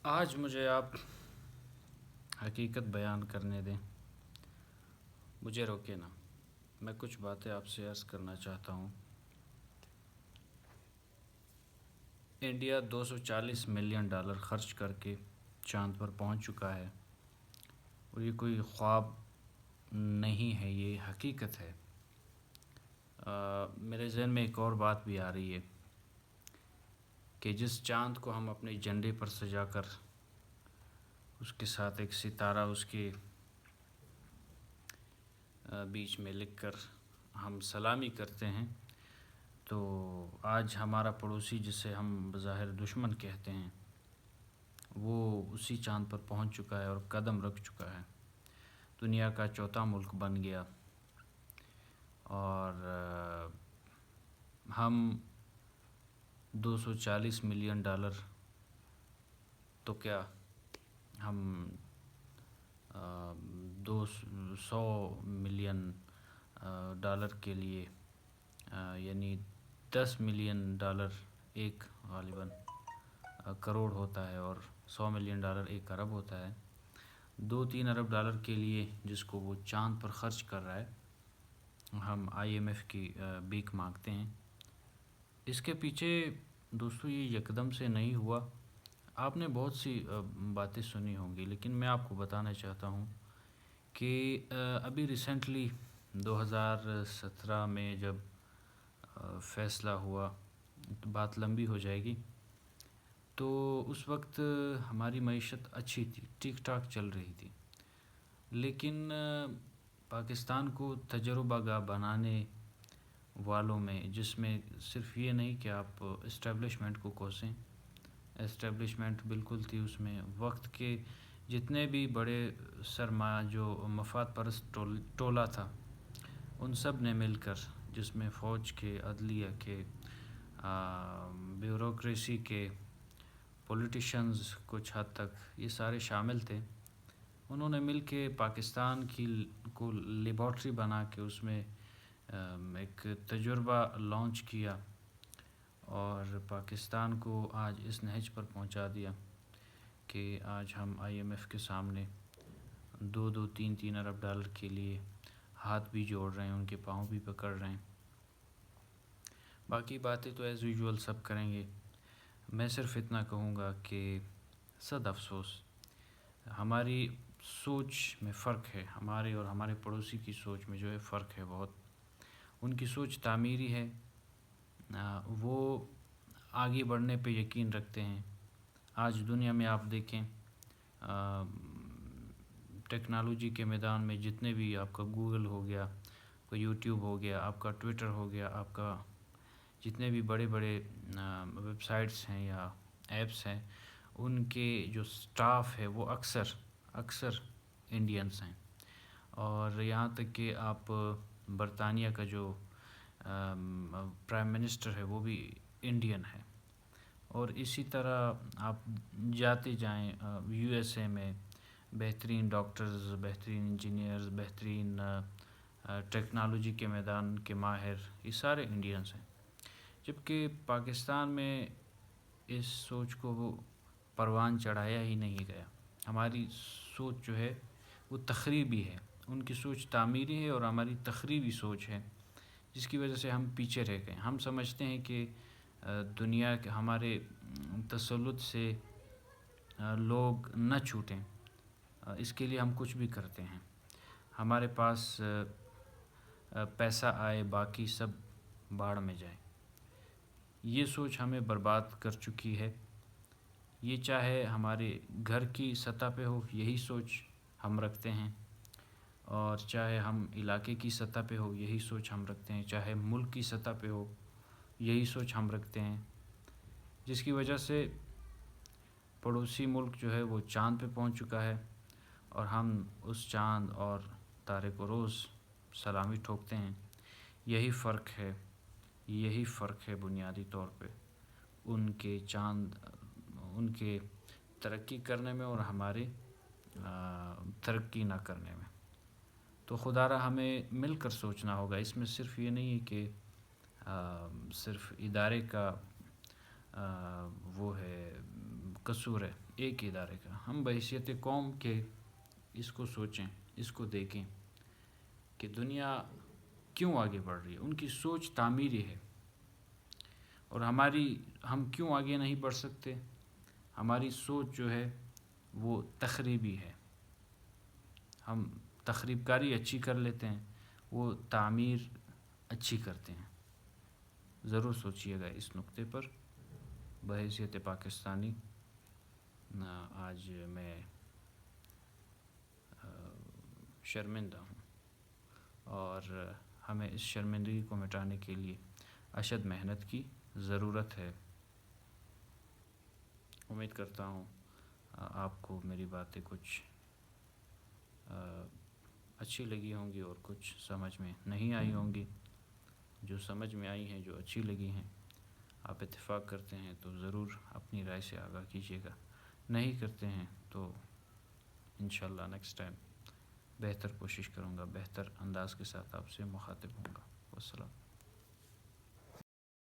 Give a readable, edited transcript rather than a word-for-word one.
آج مجھے آپ حقیقت بیان کرنے دیں، مجھے روکے نا، میں کچھ باتیں آپ سے عرض کرنا چاہتا ہوں۔ انڈیا $240 ملین خرچ کر کے چاند پر پہنچ چکا ہے، اور یہ کوئی خواب نہیں ہے، یہ حقیقت ہے۔ میرے ذہن میں ایک اور بات بھی آ رہی ہے کہ جس چاند کو ہم اپنے جھنڈے پر سجا کر اس کے ساتھ ایک ستارہ اس کے بیچ میں لکھ کر ہم سلامی کرتے ہیں، تو آج ہمارا پڑوسی جسے ہم بظاہر دشمن کہتے ہیں وہ اسی چاند پر پہنچ چکا ہے اور قدم رکھ چکا ہے، دنیا کا چوتھا ملک بن گیا۔ اور ہم $240 ملین تو کیا، ہم 200 ملین کے لیے یعنی $10 ملین ایک غالباً کروڑ ہوتا ہے، اور $100 ملین ایک ارب ہوتا ہے۔ 2-3 ارب ڈالر کے لیے جس کو وہ چاند پر خرچ کر رہا ہے، ہم IMF کی بھیک مانگتے ہیں۔ اس کے پیچھے دوستو یہ یکدم سے نہیں ہوا، آپ نے بہت سی باتیں سنی ہوں گی، لیکن میں آپ کو بتانا چاہتا ہوں کہ ابھی ریسنٹلی 2017 میں جب فیصلہ ہوا، بات لمبی ہو جائے گی، تو اس وقت ہماری معیشت اچھی تھی، ٹھیک ٹھاک چل رہی تھی، لیکن پاکستان کو تجربہ گاہ بنانے والوں میں، جس میں صرف یہ نہیں کہ آپ اسٹیبلشمنٹ کو کوسیں، اسٹیبلشمنٹ بالکل تھی، اس میں وقت کے جتنے بھی بڑے سرمایہ جو مفاد پرست ٹولہ تھا، ان سب نے مل کر، جس میں فوج کے، عدلیہ کے، بیوروکریسی کے، پولیٹیشنز کچھ حد تک یہ سارے شامل تھے، انہوں نے مل کے پاکستان کو لیبارٹری بنا کے اس میں ایک تجربہ لانچ کیا، اور پاکستان کو آج اس نہج پر پہنچا دیا کہ آج ہم IMF کے سامنے 2-3 ارب ڈالر کے لیے ہاتھ بھی جوڑ رہے ہیں، ان کے پاؤں بھی پکڑ رہے ہیں۔ باقی باتیں تو ایز یوزول سب کریں گے، میں صرف اتنا کہوں گا کہ صد افسوس ہماری سوچ میں فرق ہے، ہمارے اور ہمارے پڑوسی کی سوچ میں جو ہے فرق ہے بہت۔ ان کی سوچ تعمیری ہے، وہ آگے بڑھنے پہ یقین رکھتے ہیں۔ آج دنیا میں آپ دیکھیں، ٹیکنالوجی کے میدان میں جتنے بھی، آپ کا گوگل ہو گیا، آپ کا یوٹیوب ہو گیا، آپ کا ٹویٹر ہو گیا، آپ کا جتنے بھی بڑے بڑے ویب سائٹس ہیں یا ایپس ہیں، ان کے جو سٹاف ہے وہ اکثر انڈینس ہیں، اور یہاں تک کہ آپ برطانیہ کا جو پرائم منسٹر ہے وہ بھی انڈین ہے، اور اسی طرح آپ جاتے جائیں USA میں بہترین ڈاکٹرز، بہترین انجینئرز، بہترین ٹیکنالوجی کے میدان کے ماہر، یہ سارے انڈینس ہیں، جبکہ پاکستان میں اس سوچ کو وہ پروان چڑھایا ہی نہیں گیا۔ ہماری سوچ جو ہے وہ تخریبی ہے، ان کی سوچ تعمیری ہے اور ہماری تخریبی سوچ ہے، جس کی وجہ سے ہم پیچھے رہ گئے۔ ہم سمجھتے ہیں کہ دنیا کے ہمارے تسلط سے لوگ نہ چھوٹیں، اس کے لیے ہم کچھ بھی کرتے ہیں، ہمارے پاس پیسہ آئے باقی سب باڑ میں جائے۔ یہ سوچ ہمیں برباد کر چکی ہے، یہ چاہے ہمارے گھر کی سطح پہ ہو، یہی سوچ ہم رکھتے ہیں، اور چاہے ہم علاقے کی سطح پہ ہو، یہی سوچ ہم رکھتے ہیں، چاہے ملک کی سطح پہ ہو، یہی سوچ ہم رکھتے ہیں، جس کی وجہ سے پڑوسی ملک جو ہے وہ چاند پہ پہنچ چکا ہے، اور ہم اس چاند اور تارے کو روز سلامی ٹھوکتے ہیں۔ یہی فرق ہے بنیادی طور پہ ان کے ان کے ترقی کرنے میں اور ہمارے ترقی نہ کرنے میں۔ تو خدا را ہمیں مل کر سوچنا ہوگا، اس میں صرف یہ نہیں ہے کہ صرف ادارے کا وہ ہے قصور ہے، ایک ادارے کا، ہم بحیثیت قوم کے اس کو سوچیں، اس کو دیکھیں کہ دنیا کیوں آگے بڑھ رہی ہے. ان کی سوچ تعمیری ہے، اور ہم کیوں آگے نہیں بڑھ سکتے؟ ہماری سوچ جو ہے وہ تخریبی ہے. ہم تخریب کاری اچھی کر لیتے ہیں، وہ تعمیر اچھی کرتے ہیں. ضرور سوچیے گا اس نقطے پر. بحیثیت پاکستانی آج میں شرمندہ ہوں، اور ہمیں اس شرمندگی کو مٹانے کے لیے اشد محنت کی ضرورت ہے. امید کرتا ہوں آپ کو میری باتیں کچھ اچھی لگی ہوں گی اور کچھ سمجھ میں نہیں آئی ہوں گی. جو سمجھ میں آئی ہیں، جو اچھی لگی ہیں، آپ اتفاق کرتے ہیں تو ضرور اپنی رائے سے آگاہ کیجیے گا. نہیں کرتے ہیں تو انشاءاللہ نیکسٹ ٹائم بہتر کوشش کروں گا، بہتر انداز کے ساتھ آپ سے مخاطب ہوں گا. والسلام.